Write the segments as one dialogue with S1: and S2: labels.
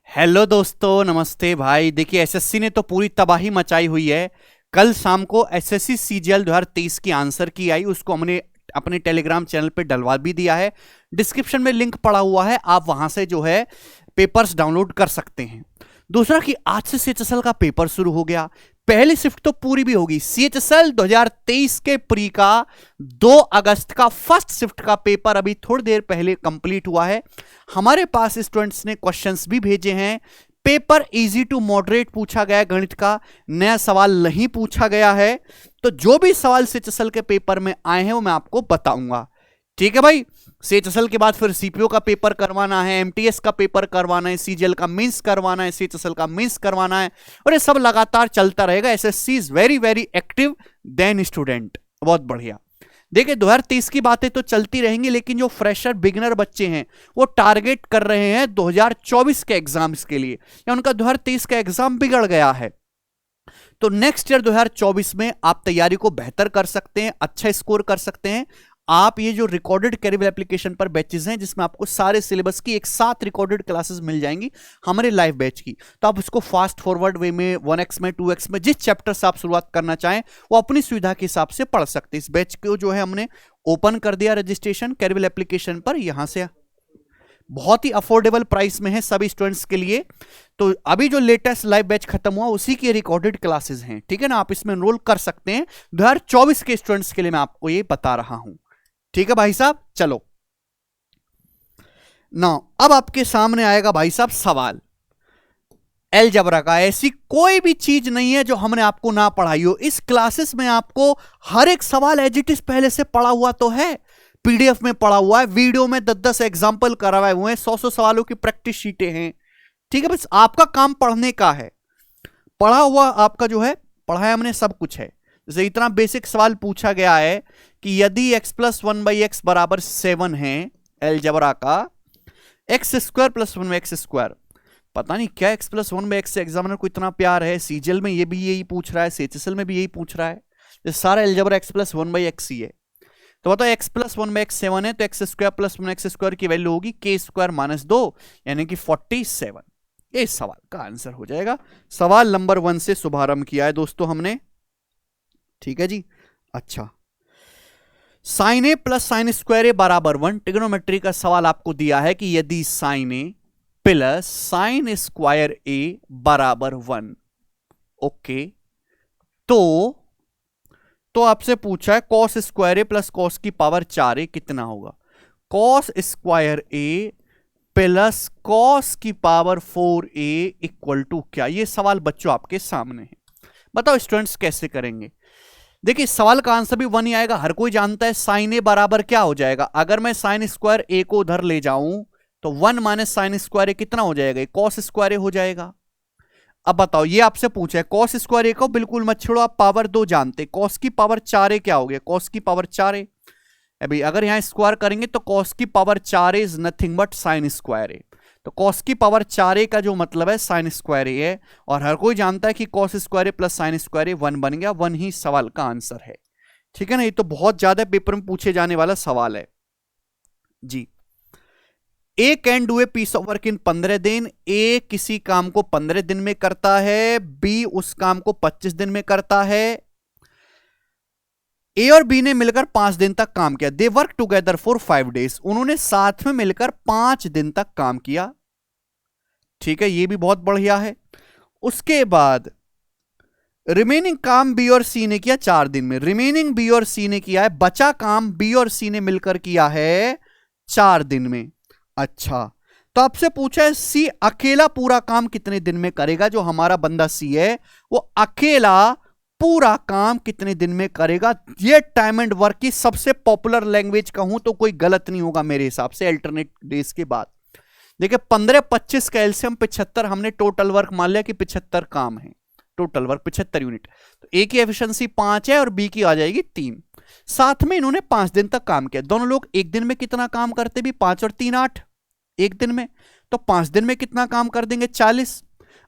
S1: Hello दोस्तों, नमस्ते भाई। देखिए, एसएससी ने तो पूरी तबाही मचाई हुई है। कल शाम को एसएससी सीजीएल 2023 की आंसर की आई, उसको हमने अपने टेलीग्राम चैनल पे डलवा भी दिया है। डिस्क्रिप्शन में लिंक पड़ा हुआ है, आप वहां से जो है पेपर्स डाउनलोड कर सकते हैं। दूसरा कि आज से सीएचएसएल का पेपर शुरू हो गया। पहली शिफ्ट तो पूरी भी होगी। सीएचएसएल 2023 के प्री का 2 अगस्त का फर्स्ट शिफ्ट का पेपर अभी थोड़ी देर पहले कंप्लीट हुआ है। हमारे पास स्टूडेंट्स ने क्वेश्चंस भी भेजे हैं। पेपर इजी टू मॉडरेट पूछा गया है, गणित का नया सवाल नहीं पूछा गया है। तो जो भी सवाल सीएचएसएल के पेपर में आए हैं वो मैं आपको बताऊंगा। ठीक है भाई। सीएचएसएल के बाद फिर सीपीओ का पेपर करवाना है, एमटीएस का पेपर करवाना है, सीजीएल का मींस करवाना है, सीएचएसएल का मींस करवाना है, और ये सब लगातार चलता रहेगा। SSC is very very active then student. बहुत बढ़िया। देखिए, 2023 की बातें तो चलती रहेंगी, लेकिन जो फ्रेशर बिगिनर बच्चे हैं वो टारगेट कर रहे हैं 2024 के एग्जाम्स के लिए, या उनका 2023 का एग्जाम बिगड़ गया है। तो नेक्स्ट ईयर 2024 में आप तैयारी को बेहतर कर सकते हैं, अच्छा स्कोर कर सकते हैं। आप ये जो रिकॉर्डेड कैरियर एप्लीकेशन पर बैचेस हैं, जिसमें आपको सारे सिलेबस की एक साथ रिकॉर्डेड क्लासेस मिल जाएंगी हमारे लाइव बैच की, तो आप उसको फास्ट फॉरवर्ड वे में 1x में 2x में जिस चैप्टर से आप शुरुआत करना चाहें वो अपनी सुविधा के हिसाब से पढ़ सकते हैं। इस बैच को जो है हमने ओपन कर दिया रजिस्ट्रेशन कैरियर एप्लीकेशन पर। यहां से बहुत ही अफोर्डेबल प्राइस में है सभी स्टूडेंट्स के लिए। तो अभी जो लेटेस्ट लाइव बैच खत्म हुआ उसी की रिकॉर्डेड क्लासेस हैं, ठीक है ना। आप इसमें एनरोल कर सकते हैं। 2024 के स्टूडेंट्स के लिए मैं आपको ये बता रहा हूं। ठीक है भाई साहब, चलो ना। अब आपके सामने आएगा भाई साहब सवाल अलजेब्रा का। ऐसी कोई भी चीज नहीं है जो हमने आपको ना पढ़ाई हो। इस क्लासेस में आपको हर एक सवाल एज इट इज पहले से पढ़ा हुआ तो है, पीडीएफ में पढ़ा हुआ है, वीडियो में 10-10 एग्जाम्पल करवाए हुए हैं, 100-100 सवालों की प्रैक्टिस शीटें हैं। ठीक है, बस आपका काम पढ़ने का है। पढ़ा हुआ आपका जो है, पढ़ाया हमने सब कुछ है। जैसे इतना बेसिक सवाल पूछा गया है कि यदि x प्लस 1/x बराबर 7 है अलजेब्रा का, एक्स स्क्वायर प्लस 1/x²। पता नहीं क्या x प्लस 1/x से एग्जामिनर को इतना प्यार है। सीजीएल में ये भी यही पूछ रहा है, सीएचएसएल में भी यही पूछ रहा है। ये सारा अलजेब्रा x प्लस 1/x ही है। तो बताओ x प्लस 1/x 7 है, तो एक्स स्क्वायर प्लस 1x² की वैल्यू होगी k² - 2 यानी कि 47। ये सवाल का आंसर हो जाएगा। सवाल नंबर 1 से शुभारंभ किया है दोस्तों हमने। ठीक है जी। अच्छा, साइन ए प्लस साइन स्क्वायर ए बराबर 1। ट्रिग्नोमेट्री का सवाल आपको दिया है कि यदि साइन ए प्लस साइन स्क्वायर ए बराबर 1, ओके, तो आपसे पूछा है कॉस स्क्वायर ए प्लस कॉस की पावर 4a कितना होगा। कॉस स्क्वायर ए प्लस कॉस की पावर 4a इक्वल टू क्या। ये सवाल बच्चों आपके सामने है। बताओ स्टूडेंट्स कैसे करेंगे। देखिए, सवाल का आंसर भी 1 ही आएगा। हर कोई जानता है साइन ए बराबर क्या हो जाएगा। अगर मैं साइन स्क्वायर ए को उधर ले जाऊं तो 1 माइनस साइन स्क्वायर ए कितना हो जाएगा, कॉस स्क्वायर ए हो जाएगा। अब बताओ, ये आपसे पूछा है कॉस स्क्वायर ए को बिल्कुल मत छोड़ो, आप पावर 2 जानते। कॉस की पावर 4a क्या हो गया, कॉस की पावर 4a। अभी अगर यहां स्क्वायर करेंगे तो कॉस की power 4a is nothing but sine square a. तो कॉस की पावर 4a का जो मतलब है साइन स्क्वायर ए है, और हर कोई जानता है कि कॉस स्क्वायर ए प्लस साइन स्क्वायर ए 1 बन गया। 1 ही सवाल का आंसर है। ठीक है ना। ये तो बहुत ज्यादा पेपर में पूछे जाने वाला सवाल है जी। A can do a piece of work in 15 दिन। ए किसी काम को 15 दिन में करता है, बी उस काम को 25 दिन में करता है। ए और बी ने मिलकर 5 दिन तक काम किया। They work together for 5 days. उन्होंने साथ में मिलकर 5 दिन तक काम किया। ठीक है, ये भी बहुत बढ़िया है। उसके बाद रिमेनिंग काम बी और सी ने किया 4 दिन में। रिमेनिंग बी और सी ने किया है, बचा काम बी और सी ने मिलकर किया है 4 दिन में। अच्छा, तो आपसे पूछा है सी अकेला पूरा काम कितने दिन में करेगा। जो हमारा बंदा सी है वो अकेला पूरा काम कितने दिन में करेगा। ये टाइम एंड वर्क की सबसे पॉपुलर लैंग्वेज कहूं तो कोई गलत नहीं होगा मेरे हिसाब से अल्टरनेट डेज के बाद। देखिए, 15-25 का एलसीएम 75, हमने टोटल वर्क मान लिया कि 75 काम है, टोटल वर्क 75 यूनिट। तो ए की एफिशिएंसी 5 है और बी की आ जाएगी 3। साथ में इन्होंने 5 दिन तक काम किया। दोनों लोग एक दिन में कितना काम करते भी, 5 और 3 8 एक दिन में। तो 5 दिन में कितना काम कर देंगे, 40।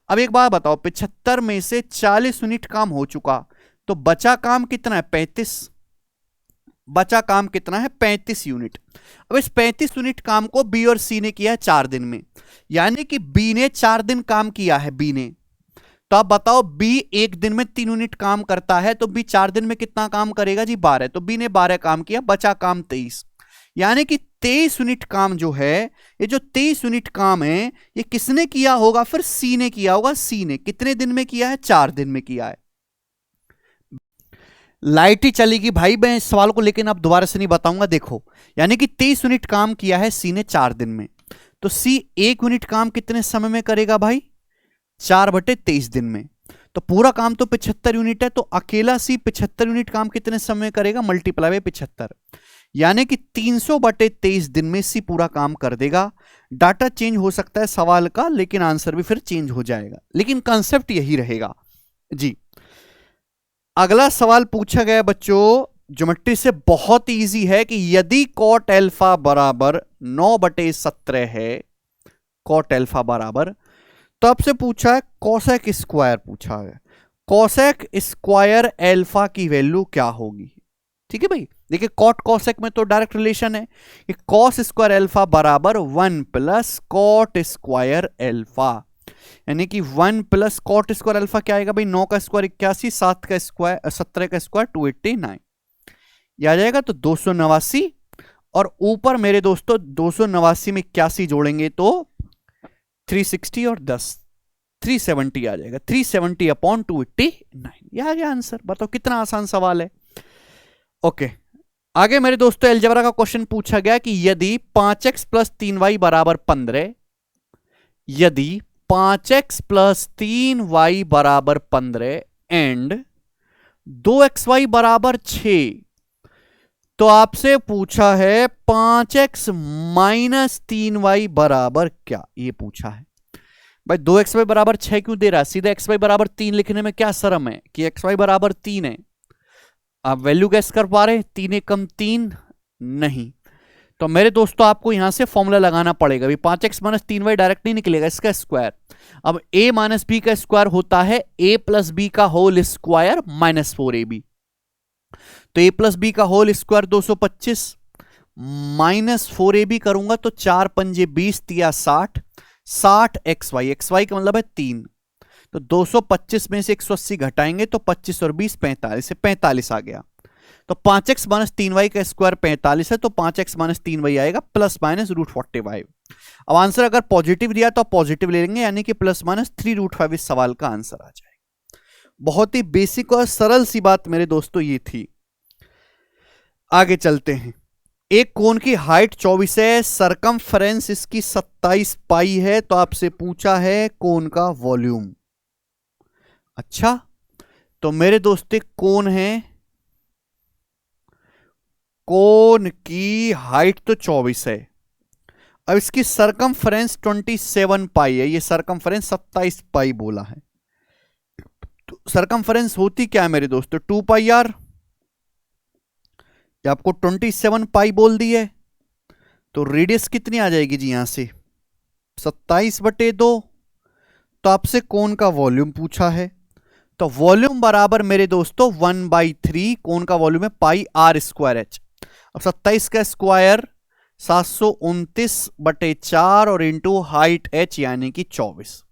S1: अब एक बात बताओ, 75 में से 40 यूनिट काम हो चुका, तो बचा काम कितना है, 35। बचा काम कितना है 35 यूनिट। अब इस 35 यूनिट काम को बी और सी ने किया है 4 दिन में, यानी कि बी ने 4 दिन काम किया है बी ने। तो आप बताओ बी एक दिन में 3 यूनिट काम करता है तो बी 4 दिन में कितना काम करेगा जी 12। तो बी ने 12 काम किया, बचा काम 23, यानी कि 23 यूनिट काम जो है, ये जो 23 यूनिट काम है ये किसने किया होगा, फिर सी ने किया होगा। सी ने कितने दिन में किया है, 4 दिन में किया है। लाइट ही चलेगी भाई मैं इस सवाल को, लेकिन अब दोबारा से नहीं बताऊंगा। देखो यानी कि 23 यूनिट काम किया है सी ने 4 दिन में, तो सी 1 यूनिट काम कितने समय में करेगा भाई, 4/23 दिन में। तो पूरा काम तो 75 यूनिट है, तो अकेला सी 75 यूनिट काम कितने समय में करेगा, मल्टीप्लाई बाय 75, यानी कि 300/23 दिन में सी पूरा काम कर देगा। डाटा चेंज हो सकता है सवाल का, लेकिन आंसर भी फिर चेंज हो जाएगा, लेकिन कंसेप्ट यही रहेगा जी। अगला सवाल पूछा गया बच्चों ज्योमेट्री से, बहुत इजी है कि यदि कॉट एल्फा बराबर 9/17 है, कॉट एल्फा बराबर, तो आपसे पूछा है कोसेक स्क्वायर पूछा है, कोसेक स्क्वायर एल्फा की वैल्यू क्या होगी। ठीक है भाई, देखिए कॉट कोसेक में तो डायरेक्ट रिलेशन है कि कॉस स्क्वायर एल्फा बराबर 1 प्लस कॉट स्क्वायर एल्फा, यानी कि 1 प्लस कॉट स्क्वायर अल्फा क्या आएगा भाई, 9 का स्क्वायर 81, 7 का स्क्वायर 17 का स्क्वायर 289, यह आ जाएगा तो 289। और ऊपर मेरे दोस्तों 289 में 81 जोड़ेंगे तो 360 और 10 370 आ जाएगा, 370/289, यह आ गया आंसर। बताओ कितना आसान सवाल है। ओके आगे मेरे दोस्तों अलजेब्रा का क्वेश्चन पूछा गया कि यदि 5x + 3y = 15, यदि 5x + 3y = 15 एंड 2xy = 6, तो आपसे पूछा है 5x - 3y बराबर क्या, ये पूछा है भाई। 2xy = 6 क्यों दे रहा है, सीधा xy = 3 लिखने में क्या शर्म है कि xy = 3 है। आप वैल्यू गैस कर पा रहे, 3 × 3 नहीं, तो मेरे दोस्तों आपको यहां से फॉर्मूला लगाना पड़ेगा। 5x - 3y डायरेक्ट नहीं निकलेगा, इसका स्क्वायर। अब a - b का स्क्वायर होता है a + b का होल स्क्वायर -4ab, तो a + b का होल स्क्वायर 225 -4ab करूंगा तो 4 × 5 = 20, 3 × 60, 60xy, xy का मतलब है 3, तो 225 में से 180 घटाएंगे तो 25 और 20 45 से 45 आ गया। तो 5x - 3y का स्क्वायर 45 है, तो 5x - 3y आएगा ±√45। अब आंसर अगर पॉजिटिव दिया तो पॉजिटिव ले लेंगे, यानी कि +-3√5 इस सवाल का आंसर आ जाएगा। बहुत ही बेसिक और सरल सी बात मेरे दोस्तों ये थी। आगे चलते हैं। एक कोण की हाइट 24 है, सरकमफ्रेंस इसकी 27 पाई है, तो आपसे पूछा है कोण का वॉल्यूम। अच्छा तो मेरे दोस्त कोण है, कोण की हाइट तो 24 है, अब इसकी सरकमफ्रेंस 27 पाई है, ये सरकमफ्रेंस 27 पाई बोला है। तो सरकमफ्रेंस होती क्या है मेरे दोस्तों, 2πr, आपको 27 पाई बोल दी है, तो रेडियस कितनी आ जाएगी जी यहां से 27/2। तो आपसे कोण का वॉल्यूम पूछा है, तो वॉल्यूम बराबर मेरे दोस्तों 1/3, कोण का वॉल्यूम है πr²h। अब 27 का स्क्वायर 729/4 और इंटू हाइट h यानी कि 24,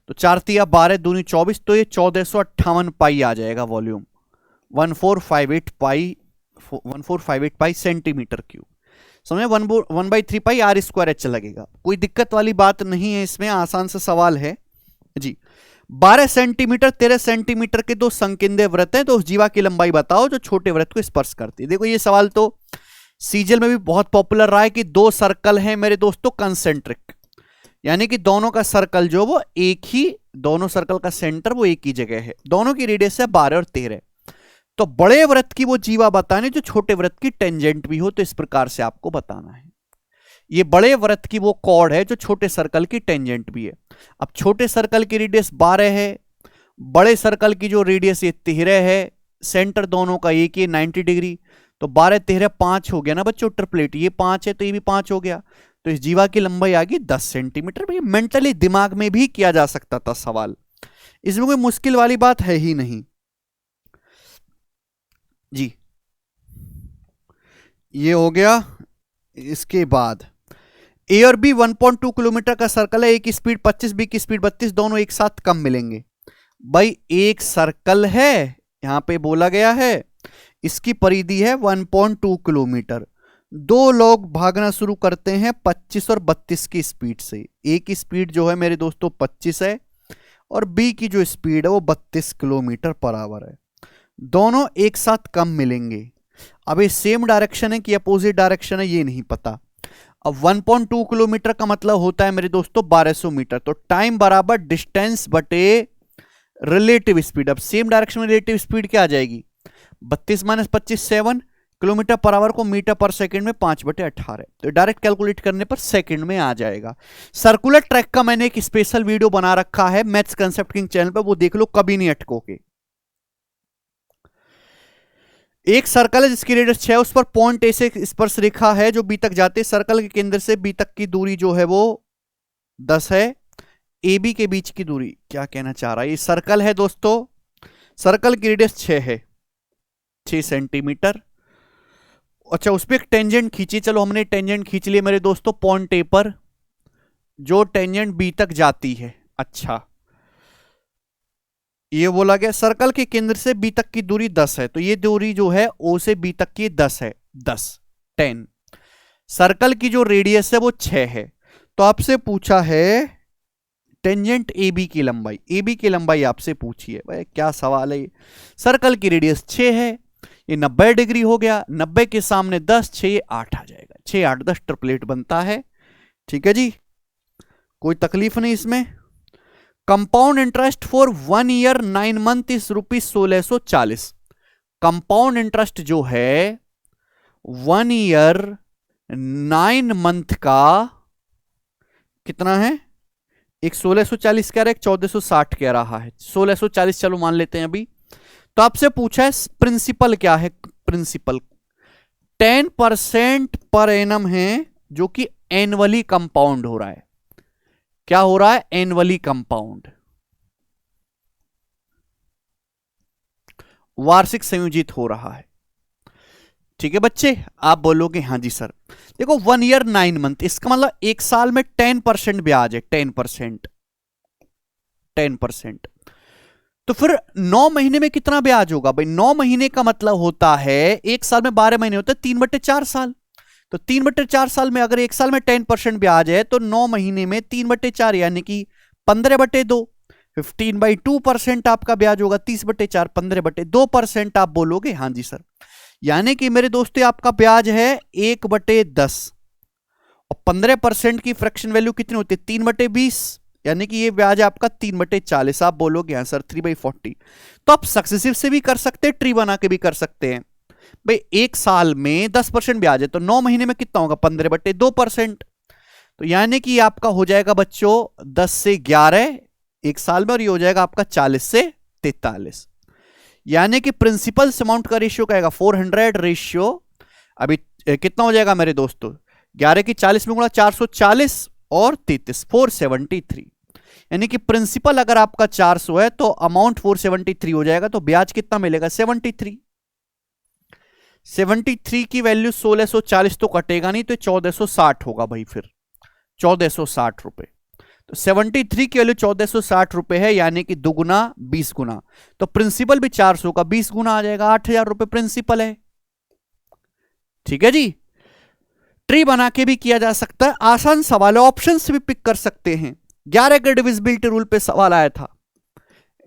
S1: तो 4 × 3 = 12, 2 × 24, तो ये 1458 पाई आ जाएगा वॉल्यूम, 1458 पाई सेंटीमीटर क्यूब। समझे, 1/3 पाई r²h लगेगा। कोई दिक्कत वाली बात नहीं है इसमें, आसान सा सवाल है जी। 12 सेंटीमीटर 13 सेंटीमीटर के दो संकेंद्य वृत्त हैं, तो उस जीवा की लंबाई बताओ जो छोटे वृत्त को स्पर्श करती है। देखो ये सवाल तो सीजीएल में भी बहुत पॉपुलर रहा है कि दो सर्कल हैं मेरे दोस्तों कंसेंट्रिक, यानी कि दोनों का सर्कल जो वो एक ही, दोनों सर्कल का सेंटर वो एक ही जगह है, दोनों की रेडियस है 12 और 13। तो बड़े वृत्त की वो जीवा बताने जो छोटे वृत्त की टेंजेंट भी हो, तो इस प्रकार से आपको बताना है। ये बड़े वृत्त की वो कॉर्ड है जो छोटे सर्कल की टेंजेंट भी है। अब छोटे सर्कल की रेडियस 12 है, बड़े सर्कल की जो रेडियस ये 13 है, सेंटर दोनों का एक ही 90 डिग्री, तो 12 13 5 हो गया ना बच्चों, ट्रिपलेट, ये 5 है तो ये भी 5 हो गया, तो इस जीवा की लंबाई आ गई 10 सेंटीमीटर। भाई मेंटली दिमाग में भी किया जा सकता था सवाल, इसमें कोई मुश्किल वाली बात है ही नहीं जी। ये हो गया। इसके बाद ए और बी 1.2 किलोमीटर का सर्कल है, ए की स्पीड 25, बी की स्पीड 32, दोनों एक साथ कब मिलेंगे? भाई एक सर्कल है, यहां पे बोला गया है, इसकी परिधि है 1.2 किलोमीटर। दो लोग भागना शुरू करते हैं 25 और 32 की स्पीड से। ए की स्पीड जो है मेरे दोस्तों 25 है और बी की जो स्पीड है वो 32 किलोमीटर पर आवर है। दोनों एक साथ कब मिलेंगे? अब ये सेम डायरेक्शन है कि अपोजिट डायरेक्शन है ये नहीं पता। अब 1.2 किलोमीटर का मतलब होता है मेरे दोस्तों 1200 मीटर। तो टाइम बराबर डिस्टेंस बटे रिलेटिव स्पीड। अब सेम डायरेक्शन में रिलेटिव स्पीड क्या आ जाएगी? 32 माइनस 25 7 किलोमीटर पर आवर को मीटर पर सेकंड में 5/18। तो डायरेक्ट कैलकुलेट करने पर सेकंड में आ जाएगा। सर्कुलर ट्रैक का मैंने एक स्पेशल वीडियो बना रखा है मैथ्स कंसेप्ट किंग चैनल पर, वो देख लो, कभी नहीं अटकोगे। एक सर्कल है जिसकी रेडियस 6 है, उस पर पॉइंट ए से स्पर्श रेखा है जो बी तक जाते हैं। सर्कल के केंद्र से बी तक की दूरी जो है वो 10 है। ए बी के बीच की दूरी, क्या कहना चाह रहा है? ये सर्कल है दोस्तों, सर्कल की रेडियस 6 है, 6 सेंटीमीटर। अच्छा, उस पर एक टेंजेंट खींची। चलो हमने टेंजेंट खींच लिया मेरे दोस्तों पॉइंट ए पर, जो टेंजेंट बी तक जाती है। अच्छा, ये बोला गया सर्कल के केंद्र से बी तक की दूरी 10 है, तो ये दूरी जो है ओ से बी तक की 10 है, 10 सर्कल की जो रेडियस है वो 6 है। तो आपसे पूछा है टेंजेंट ए बी की लंबाई, ए बी की लंबाई आपसे पूछी है। भाई क्या सवाल है ये? सर्कल की रेडियस 6 है, ये 90 डिग्री हो गया, 90 के सामने 10, 6 8 आ जाएगा, 6 8 10 ट्रिपलेट बनता है। ठीक है जी, कोई तकलीफ नहीं इसमें। Compound interest for 1 year 9 month is ₹1640। Compound interest जो है 1 ईयर 9 मंथ का कितना है? एक 1640 कह रहा है, एक 1460 कह रहा है। 1640 चलो मान लेते हैं अभी। तो आपसे पूछा है प्रिंसिपल क्या है? प्रिंसिपल 10% पर एनम है, जो कि एनुअली कंपाउंड हो रहा है। क्या हो रहा है? एनुअली कंपाउंड, वार्षिक संयोजित हो रहा है। ठीक है बच्चे, आप बोलोगे हाँ जी सर। देखो 1 ईयर 9 मंथ, इसका मतलब एक साल में 10% ब्याज है, 10%। तो फिर 9 महीने में कितना ब्याज होगा? भाई 9 महीने का मतलब होता है, एक साल में 12 महीने होते हैं, 3/4 साल। तो 3/4 साल में अगर एक साल में 10% ब्याज है, तो 9 महीने में 3/4 यानी कि 15/2, 15/2% आपका ब्याज होगा। 30/4, 15/2% आप बोलोगे हाँ जी सर। यानी कि मेरे दोस्तों आपका ब्याज है 1/10 और 15% की फ्रैक्शन वैल्यू कितनी होती है? 3/20, यानी कि ये ब्याज आपका 3/40। आप बोलोगे हाँ सर 3/40। तो आप सक्सेसिव से भी कर सकते हैं, ट्री बना के भी कर सकते हैं। भाई एक साल में 10% ब्याज है, तो 9 महीने में कितना होगा? 15/2%। तो यानी कि आपका हो जाएगा बच्चों 10 से 11 एक साल में, और ये हो जाएगा आपका 40 से 43। यानी कि प्रिंसिपल अमाउंट का रेशियो क्या आएगा? 400 रेशियो। अभी कितना हो जाएगा मेरे दोस्तों? 11 की 40 में गुणा 440 और 33, 473। यानी कि प्रिंसिपल अगर आपका 400 है तो अमाउंट 473 हो जाएगा। तो ब्याज कितना मिलेगा? 73 की वैल्यू 1640 तो कटेगा नहीं, तो 1460 होगा भाई, फिर 1460 रुपए। तो 73 की वैल्यू 1460 रुपए है, यानी कि दुगुना 20 गुना। तो प्रिंसिपल भी 400 का 20 गुना आ जाएगा, 8000 रुपए प्रिंसिपल है। ठीक है जी, ट्री बना के भी किया जा सकता है, आसान सवाल है, ऑप्शन से भी पिक कर सकते हैं। 11 के डिविजिबिलिटी रूल पे सवाल आया था,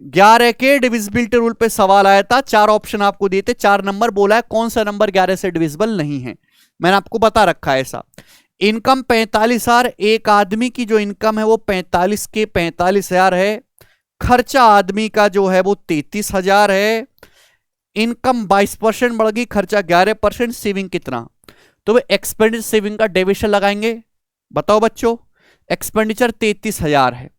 S1: 11 के डिविजिबिलिटी रूल पे सवाल आया था। 4 ऑप्शन आपको दिए थे, 4 नंबर बोला है, कौन सा नंबर 11 से डिविजिबल नहीं है, मैंने आपको बता रखा है ऐसा। इनकम 45,000, एक आदमी की जो इनकम है वो 45 के 45,000 है। खर्चा आदमी का जो है वो 33,000 है। इनकम 22% बढ़ गई, खर्चा 11%, सेविंग कितना? तो वे एक्सपेंडिचर सेविंग का डेविएशन लगाएंगे। बताओ बच्चों, एक्सपेंडिचर 33,000 है,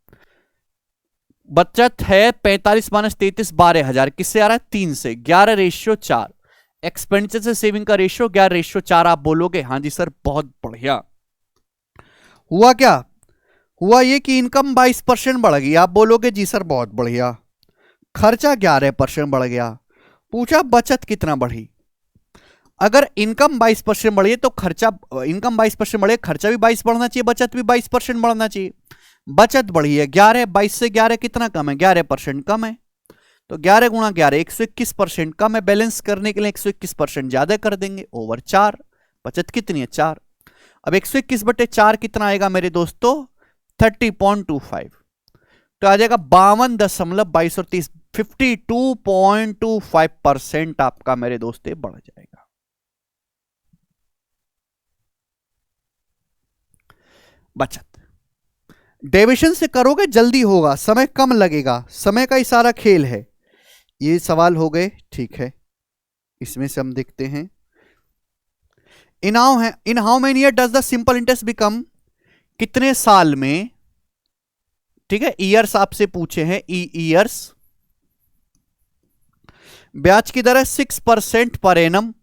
S1: बचत है 45 माइनस 33 12,000, किससे आ रहा है? 3 से। 11/4, एक्सपेंडिचर से सेविंग का रेशियो 11/4। आप बोलोगे हाँ जी सर बहुत बढ़िया। हुआ क्या? हुआ ये कि इनकम 22% बढ़ गई, आप बोलोगे जी सर बहुत बढ़िया। खर्चा 11% बढ़ गया। पूछा बचत कितना बढ़ी? अगर इनकम 22% बढ़ी है तो खर्चा, इनकम 22% बढ़े, खर्चा भी 22 बढ़ना चाहिए, बचत भी 22% बढ़ना चाहिए। बचत बढ़ी है 11, 22 से 11 कितना कम है, 11% कम है। तो 11 गुणा 11 121% कम है। बैलेंस करने के लिए 121% ज्यादा कर देंगे, ओवर 4। बचत कितनी है, 4। अब 121/4 कितना आएगा मेरे दोस्तों, 30.25। तो आ जाएगा 52.22 और 30, 52.25% आपका मेरे दोस्त बढ़ जाएगा। बचत डेविएशन से करोगे जल्दी होगा, समय कम लगेगा, समय का इशारा खेल है। ये सवाल हो गए, ठीक है। इसमें से हम देखते हैं, in how many year does the simple interest become, कितने साल में, ठीक है, ईयर्स आपसे पूछे हैं, ईयर्स। ब्याज की दर है 6% पर एनम,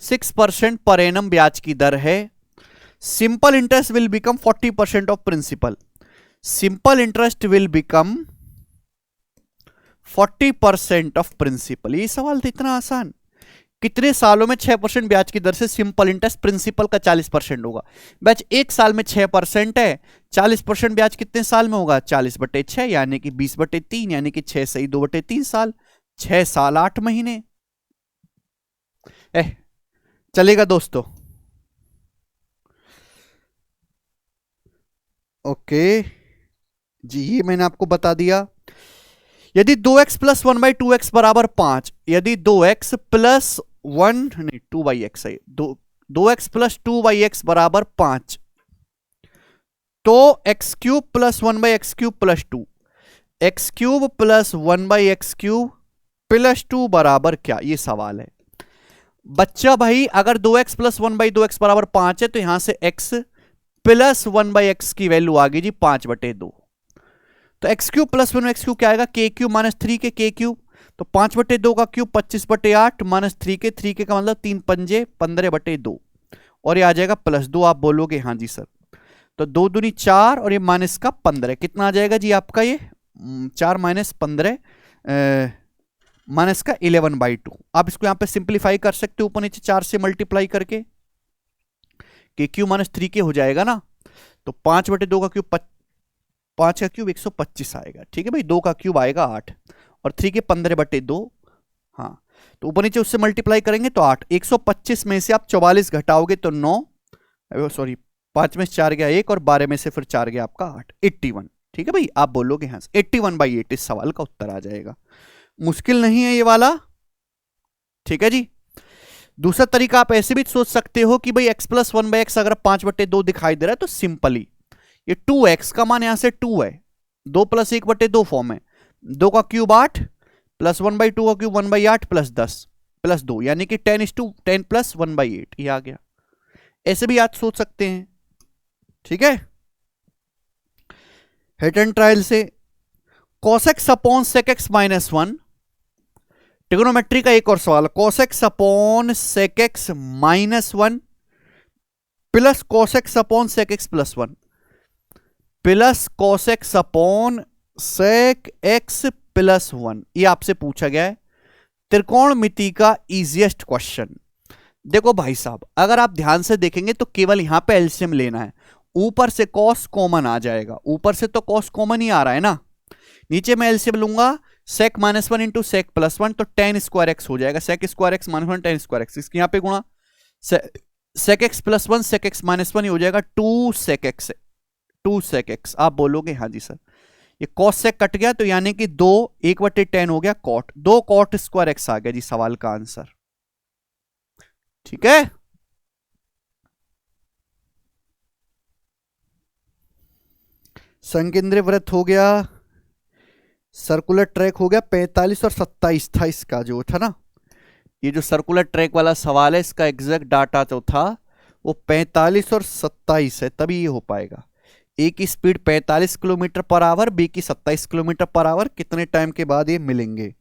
S1: 6% पर एनम ब्याज की दर है। Simple interest will become 40% of principal, simple interest will become 40% of principal. ये सवाल तो इतना आसान, कितने सालों में 6% ब्याज की दर से सिंपल इंटरेस्ट प्रिंसिपल का 40% होगा। ब्याज एक साल में 6% है, 40% ब्याज कितने साल में होगा, 40/6 यानी कि 20/3, यानी कि 6 सही 2/3 साल, 6 साल 8 महीने। चलेगा दोस्तों, ओके जी, ये मैंने आपको बता दिया। यदि 2x + 1/2x बराबर 5, यदि 2x + 1 नहीं 2/x है, 2x + 2/x बराबर 5, तो x³ + 1/x³ + 2, x³ + 1/x³ + 2 बराबर क्या, ये सवाल है बच्चा भाई। अगर 2x + 1/2x बराबर 5 है तो यहां से x + 1/x की वैल्यू आ गई जी 5/2। तो x³ + 1x³ क्या आएगा, k³ - 3 के k³, तो 5/2 का क्यूब 25/8 -3 के, 3 के का मतलब 3 पंजे 15/2, और ये आ जाएगा +2। आप बोलोगे हाँ जी सर, तो 2 दूनी 4 और ये माइनस का 15, कितना आ जाएगा जी आपका, ये 4 - 15 माइनस का 11/2। आप इसको यहां पे सिंप्लीफाई कर सकते हो, ऊपर नीचे 4 से मल्टीप्लाई करके, k³ - 3 के हो जाएगा ना, तो 5/2 का क्यूब 5 का क्यूब 125 आएगा, ठीक है भाई। 2 का क्यूब आएगा 8 और 3 के 15/2, हाँ, तो ऊपर नीचे उससे मल्टीप्लाई करेंगे तो 8। 125 में से आप 44 घटाओगे तो 9, सॉरी 5 में से 4 गया 1 और 12 में से फिर 4 गया आपका 8, 81, ठीक है भाई। आप बोलोगे हाँ 81/8 इस सवाल का उत्तर आ जाएगा। मुश्किल नहीं है ये वाला, ठीक है जी। दूसरा तरीका आप ऐसे भी सोच सकते हो कि भाई x + 1/x अगर 5/2 दिखाई दे रहा है तो सिंपली ये 2x का मान यहां से 2 है, 2 + 1/2 फॉर्म है, 2 का क्यूब 8 + 1/2 का क्यूब 1/8 + 10 + 2, यानी कि 10 + 1/8 ये आ गया। ऐसे भी आप सोच सकते हैं, ठीक है। हिट एंड ट्रायल से cos x / sec x - 1, trigonometry का एक और सवाल, cos x / sec x - 1 plus cos x / sec x + 1 plus cos x / sec x + 1, ये आपसे पूछा गया है त्रिकोणमिति का इजीएस्ट क्वेश्चन। देखो भाई साहब, अगर आप ध्यान से देखेंगे तो केवल यहां पे एलसीएम लेना है, ऊपर से cos कॉमन आ जाएगा, ऊपर से तो cos कॉमन ही आ रहा है ना, नीचे मैं एलसीएम लूंगा sec - 1 × sec + 1 तो tan स्क्वायर x हो जाएगा, sec square x - 1 tan square x, इसके यहां पे गुणा sec x + 1 sec x - 1 हो जाएगा 2 sec x। आप बोलोगे हाँ जी सर, ये cos sec कट गया तो यानी कि 2 1/tan हो गया cot, 2 cot स्क्वायर x आ गया जी सवाल का आंसर, ठीक है। संकेंद्रीय वृत्त हो गया, सर्कुलर ट्रैक हो गया, 45 और 27 था इसका जो था ना, ये जो सर्कुलर ट्रैक वाला सवाल है इसका एग्जैक्ट डाटा जो था वो 45 और 27 है, तभी ये हो पाएगा। ए की स्पीड 45 km/h, बी की 27 km/h, कितने टाइम के बाद ये मिलेंगे,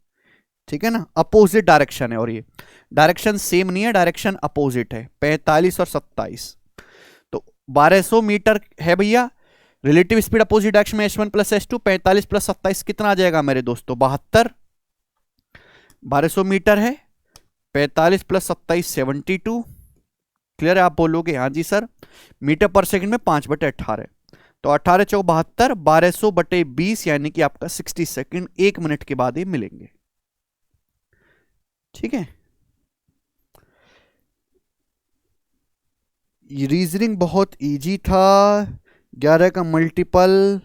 S1: ठीक है ना। अपोजिट डायरेक्शन है और ये डायरेक्शन सेम नहीं है, डायरेक्शन अपोजिट है, 45 और 27, तो 1200 मीटर है भैया। रिलेटिव स्पीड अपोजिट डायरेक्शन में h1 + h2, 45 + 27 कितना आ जाएगा मेरे दोस्तों, 72, 1200 मीटर है, 45 प्लस 27 72। क्लियर है? आप बोलोगे हाँ जी सर। मीटर पर सेकंड में 5/18, तो 18 चौक 72, 1200/20, यानी कि आपका 60 सेकंड 1 मिनट के बाद ही मिलेंगे। ठीक है, रीजनिंग बहुत इजी था। 11 का मल्टीपल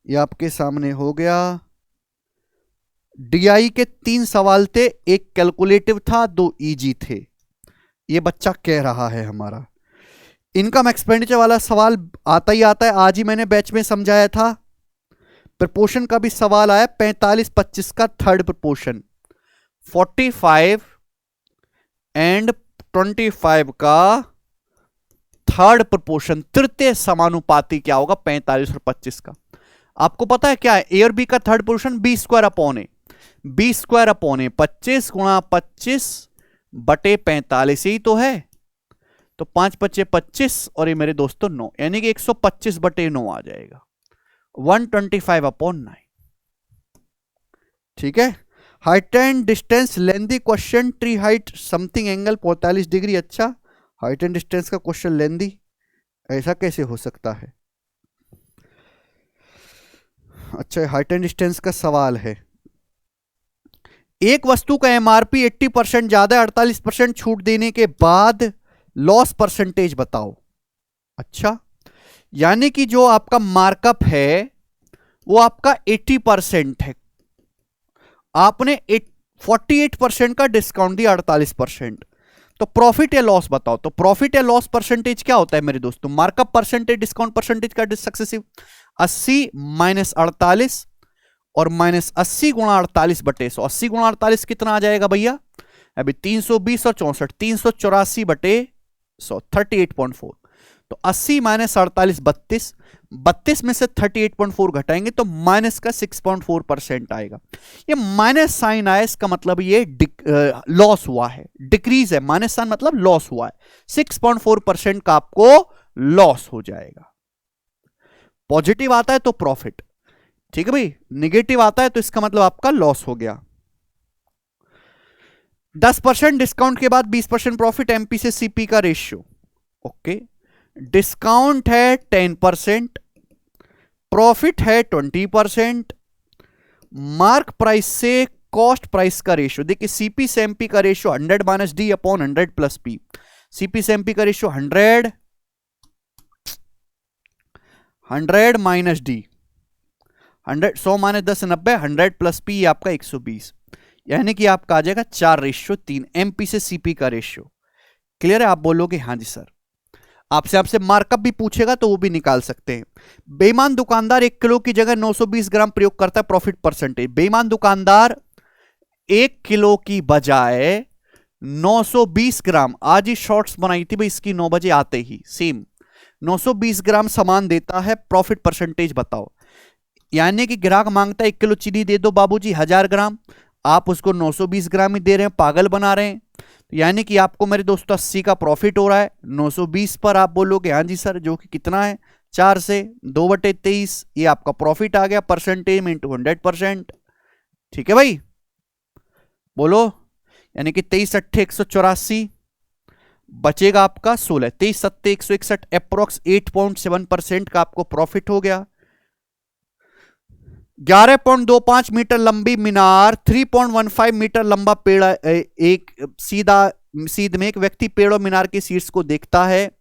S1: ये आपके सामने हो गया। डीआई के 3 सवाल थे, एक कैलकुलेटिव था, 2 इजी थे। ये बच्चा कह रहा है हमारा। इनकम एक्सपेंडिचर वाला सवाल आता ही आता है, आज ही मैंने बैच में समझाया था। प्रपोर्शन का भी सवाल आया, 45-25 का थर्ड प्रपोर्शन, 45 एंड 25 का थर्ड प्रपोर्शन, तृतीय समानुपाती क्या होगा 45 और 25 का। आपको पता है क्या है? ए और बी का थर्ड पोर्शन b² अपॉन ए 25 गुणा 25/45 ही तो है। तो 5×5 = 25 और ये मेरे दोस्तों 9, यानी कि 125/9 आ जाएगा, 125/9। ठीक है। Height and distance lengthy question, tree height something angle 45 degree. अच्छा, हाइट एंड डिस्टेंस का क्वेश्चन लेंदी, ऐसा कैसे हो सकता है? अच्छा, हाइट एंड डिस्टेंस का सवाल है। एक वस्तु का एमआरपी 80% ज्यादा 48% छूट देने के बाद लॉस परसेंटेज बताओ। अच्छा, यानी कि जो आपका मार्कअप है वो आपका 80% है, आपने 48% का डिस्काउंट दिया, 48%, तो प्रॉफिट या लॉस बताओ। तो प्रॉफिट या लॉस परसेंटेज क्या होता है मेरे दोस्तों? मार्कअप परसेंटेज डिस्काउंट परसेंटेज का सक्सेसिव, 80 - 48 और -80 गुणा 48/100। 80 गुणा 48 कितना आ जाएगा भैया? अभी 320 और 64, 384/100, 38.4। तो 80 - 48 32, 32 में से 38.4 घटाएंगे तो माइनस का 6.4% आएगा। ये माइनस साइन आया, इसका मतलब ये लॉस हुआ है, डिक्रीज है। माइनस साइन मतलब लॉस हुआ है, 6.4% का आपको लॉस हो जाएगा। पॉजिटिव आता है तो प्रॉफिट, ठीक है भाई। निगेटिव आता है तो इसका मतलब आपका लॉस हो गया। 10% डिस्काउंट के बाद 20% प्रॉफिट, एमपी से सीपी का रेशियो। ओके, डिस्काउंट है 10%, प्रॉफिट है 20%, मार्क प्राइस से कॉस्ट प्राइस का रेशियो। देखिए सीपी से एमपी का ratio 100 - d upon 100 + p। CP से एमपी का रेशियो 100 - d, 100 100 - 10 90, 100 + p आपका 120, यानी कि आपका आ जाएगा 4:3 एमपी से सीपी का रेशियो। क्लियर है? आप बोलोगे हाँ जी सर। आपसे मार्कअप भी पूछेगा तो वो भी निकाल सकते हैं। बेईमान दुकानदार 1 किलो की जगह 920 ग्राम प्रयोग करता है, प्रॉफिट परसेंटेज। बेईमान दुकानदार 1 किलो की बजाय 920 ग्राम, आज ही शॉर्ट्स बनाई थी भाई इसकी 9 बजे आते ही, सेम 920 ग्राम सामान देता है, प्रॉफिट परसेंटेज बताओ। यानी कि ग्राहक मांगता है 1 किलो चीनी दे दो बाबूजी 1000 ग्राम, आप उसको 920 ग्राम ही दे रहे हैं, पागल बना रहे हैं। यानी कि आपको मेरे दोस्तों 80 का प्रॉफिट हो रहा है 920 पर। आप बोलोगे हाँ जी सर, जो कि कितना है 4 से 2/23, ये आपका प्रॉफिट आ गया, परसेंटेज में इंटू 100%। ठीक है भाई, बोलो। यानी कि 23 × 8 = 184, बचेगा आपका 16, 23 × 7 = 161, अप्रोक्स 8.7% का आपको प्रॉफिट हो गया। 11.25 मीटर लंबी मीनार, 3.15 मीटर लंबा पेड़, एक सीध में एक व्यक्ति पेड़ और मीनार के शीर्ष को देखता है,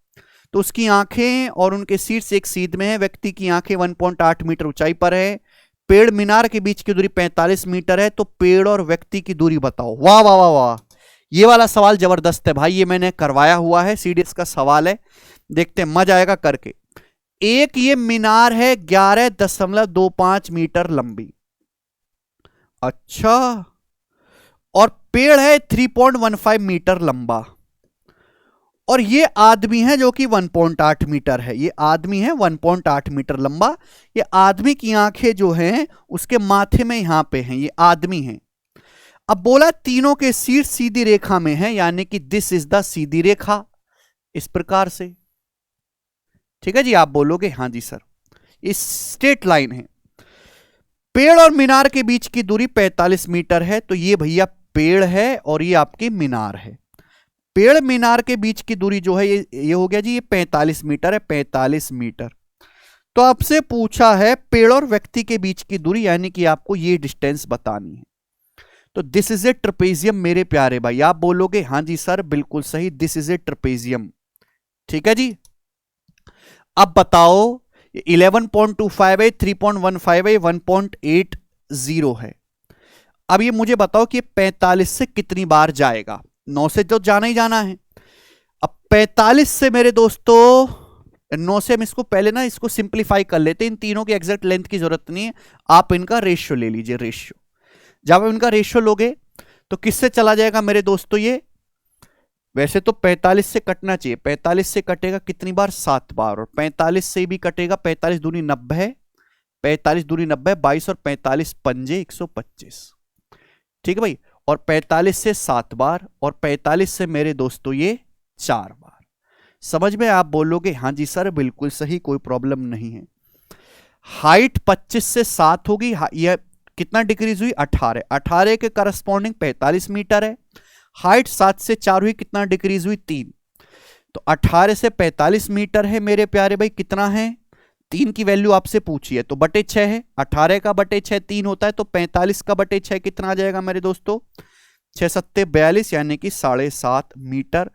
S1: तो उसकी आंखें और उनके शीर्ष एक सीध में है। व्यक्ति की आंखें 1.8 मीटर ऊंचाई पर है, पेड़ मीनार के बीच की दूरी 45 मीटर है, तो पेड़ और व्यक्ति की दूरी बताओ। वाह वाह वाह वाह, ये वाला सवाल जबरदस्त है भाई, ये मैंने करवाया हुआ है, सीडीएस का सवाल है, देखते हैं मजा आएगा करके। एक ये मीनार है 11.25 मीटर लंबी, अच्छा, और पेड़ है 3.15 मीटर लंबा, और ये आदमी है जो कि 1.8 मीटर है। ये आदमी है 1.8 मीटर लंबा। ये आदमी की आंखें जो हैं उसके माथे में यहां पे हैं, ये आदमी है। अब बोला तीनों के शीर्ष सीधी रेखा में है, यानी कि दिस इज द सीधी रेखा, इस प्रकार से। ठीक है जी, आप बोलोगे हाँ जी सर, ये स्ट्रेट लाइन है। पेड़ और मीनार के बीच की दूरी 45 मीटर है, तो ये भैया पेड़ है और ये आपकी मीनार है। पेड़ मीनार के बीच की दूरी जो है ये हो गया जी, ये 45 मीटर है, 45 मीटर। तो आपसे पूछा है पेड़ और व्यक्ति के बीच की दूरी, यानी कि आपको ये डिस्टेंस बतानी है। तो दिस इज ए ट्रेपेजियम मेरे प्यारे भाई। आप बोलोगे हाँ जी सर बिल्कुल सही, दिस इज ए ट्रेपेजियम। ठीक है जी। अब बताओ 11.25 है, 3.15 है, 1.80 है। अब ये मुझे बताओ कि 45 से कितनी बार जाएगा। 9 से तो जाना ही जाना है। अब 45 से मेरे दोस्तों, 9 से हम इसको पहले ना इसको सिंप्लीफाई कर लेते हैं। इन तीनों की एग्जैक्ट लेंथ की जरूरत नहीं है, आप इनका रेशियो ले लीजिए। रेशियो जब आप इनका रेशियो लोगे तो किससे चला जाएगा मेरे दोस्तों ये, वैसे तो 45 से कटना चाहिए, 45 से कटेगा कितनी बार, 7 बार। और 45 से भी कटेगा, 45 दूनी 90, 45 दूनी 90, 22 और 45 पंजे 125। ठीक है भाई। और 45 से 7 बार और 45 से मेरे दोस्तों ये 4 बार। समझ में? आप बोलोगे हाँ जी सर बिल्कुल सही, कोई प्रॉब्लम नहीं है। हाइट 25 से 7 होगी, यह कितना डिक्रीज हुई, 18। 18 के करस्पॉन्डिंग 45 मीटर है। हाइट 7 से 4 हुई, कितना डिक्रीज हुई, 3। तो 18 से 45 मीटर है मेरे प्यारे भाई। कितना है, 3 की वैल्यू आपसे पूछी है तो बटे 6 है। 18 का बटे 6 3 होता है, तो 45 का बटे 6 कितना आ जाएगा मेरे दोस्तों, 6 सत्ते 42, यानी कि 7.5 मीटर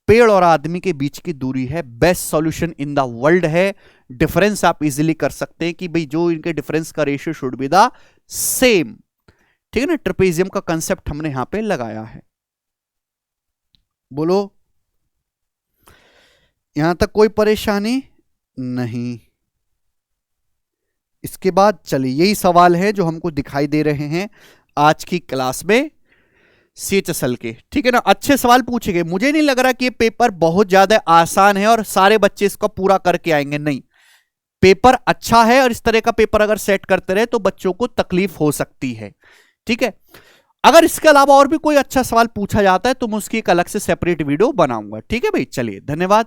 S1: पेड़ और आदमी के बीच की दूरी है। Best solution in the world है। डिफरेंस आप इजीली कर सकते हैं कि भाई जो इनके डिफरेंस का ratio should be the same. ठीक है ना, ट्रेपेजियम का कंसेप्ट हमने यहां पे लगाया है। बोलो यहां तक कोई परेशानी नहीं। इसके बाद चलिए यही सवाल है जो हमको दिखाई दे रहे हैं आज की क्लास में CHSL के। ठीक है ना, अच्छे सवाल पूछे गए। मुझे नहीं लग रहा कि ये पेपर बहुत ज्यादा आसान है और सारे बच्चे इसको पूरा करके आएंगे, नहीं। पेपर अच्छा है और इस तरह का पेपर अगर सेट करते रहे तो बच्चों को तकलीफ हो सकती है। ठीक है, अगर इसके अलावा और भी कोई अच्छा सवाल पूछा जाता है तो मैं उसकी एक अलग से सेपरेट वीडियो बनाऊंगा। ठीक है भाई, चलिए धन्यवाद।